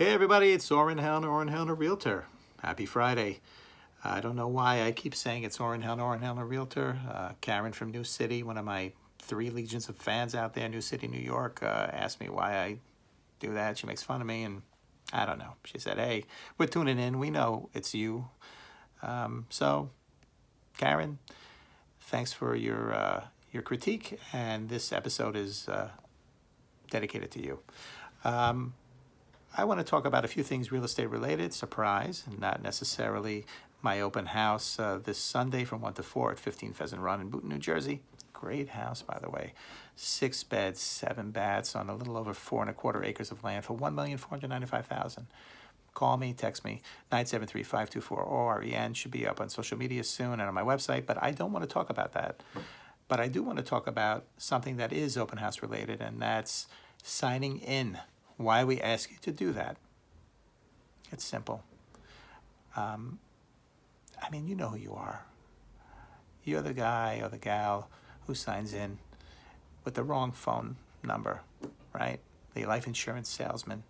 Hey everybody, it's Oren Helner, Realtor. Happy Friday. I don't know why I keep saying it's Oren Helner, Realtor. Karen from New City, one of my 3 legions of fans out there, New City, New York, asked me why I do that. She makes fun of me, and I don't know. She said, hey, we're tuning in. We know it's you. So, Karen, thanks for your critique, and this episode is dedicated to you. I want to talk about a few things real estate related, surprise, and not necessarily my open house this Sunday from 1 to 4 at 15 Pheasant Run in Boonton, New Jersey. Great house, by the way. 6 beds, 7 baths on a little over 4.25 acres of land for $1,495,000. Call me, text me, 973-524-OREN. Should be up on social media soon and on my website, but I don't want to talk about that. But I do want to talk about something that is open house related, and that's signing in. Why we ask you to do that. It's simple. You know who you are. You're the guy or the gal who signs in with the wrong phone number, right? The life insurance salesman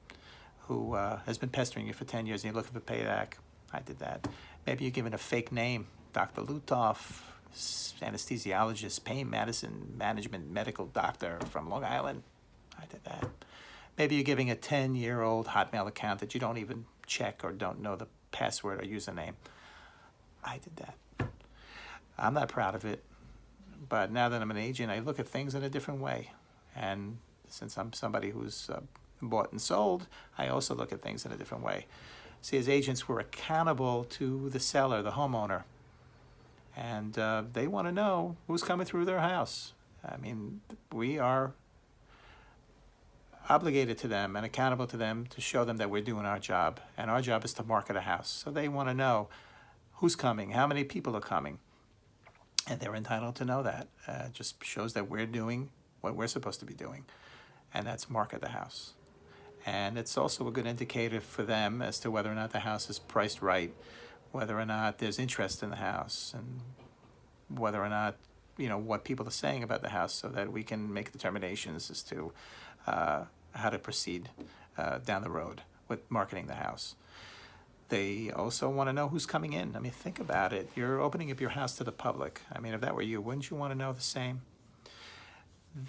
who has been pestering you for 10 years and you're looking for payback. I did that. Maybe you're given a fake name, Dr. Lutoff, anesthesiologist, pain medicine management medical doctor from Long Island. I did that. Maybe you're giving a 10-year-old Hotmail account that you don't even check or don't know the password or username. I did that. I'm not proud of it, but now that I'm an agent, I look at things in a different way. And since I'm somebody who's bought and sold, I also look at things in a different way. See, as agents, we're accountable to the seller, the homeowner, and they want to know who's coming through their house. We are obligated to them and accountable to them to show them that we're doing our job. And our job is to market a house. So they want to know who's coming, how many people are coming. And they're entitled to know that. It just shows that we're doing what we're supposed to be doing. And that's market the house. And it's also a good indicator for them as to whether or not the house is priced right, whether or not there's interest in the house, and whether or not, what people are saying about the house, so that we can make determinations as to how to proceed down the road with marketing the house. They also want to know who's coming in. Think about it. You're opening up your house to the public. If that were you, wouldn't you want to know the same?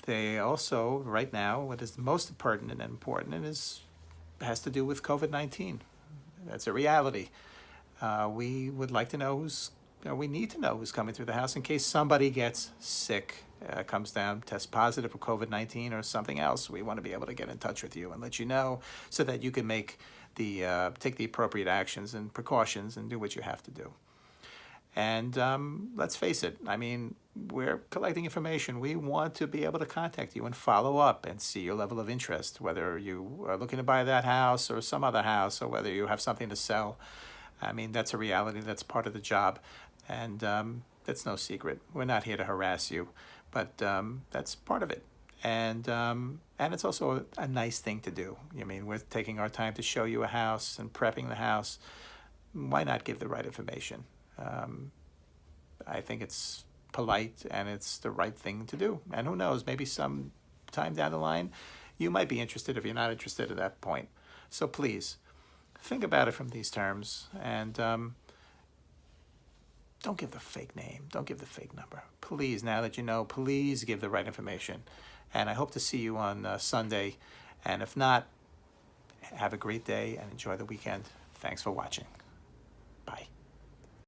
They also, right now, what is the most pertinent and important has to do with COVID-19. That's a reality. We would like to know we need to know who's coming through the house in case somebody gets sick, comes down, tests positive for COVID-19 or something else. We want to be able to get in touch with you and let you know so that you can take the appropriate actions and precautions and do what you have to do. And let's face it, we're collecting information. We want to be able to contact you and follow up and see your level of interest, whether you are looking to buy that house or some other house, or whether you have something to sell. That's a reality. That's part of the job. And that's no secret. We're not here to harass you, but that's part of it. And it's also a nice thing to do. We're taking our time to show you a house and prepping the house. Why not give the right information? I think it's polite and it's the right thing to do. And who knows, maybe some time down the line, you might be interested if you're not interested at that point. So please, think about it from these terms, and don't give the fake name. Don't give the fake number. Please, now that you know, please give the right information. And I hope to see you on Sunday. And if not, have a great day and enjoy the weekend. Thanks for watching.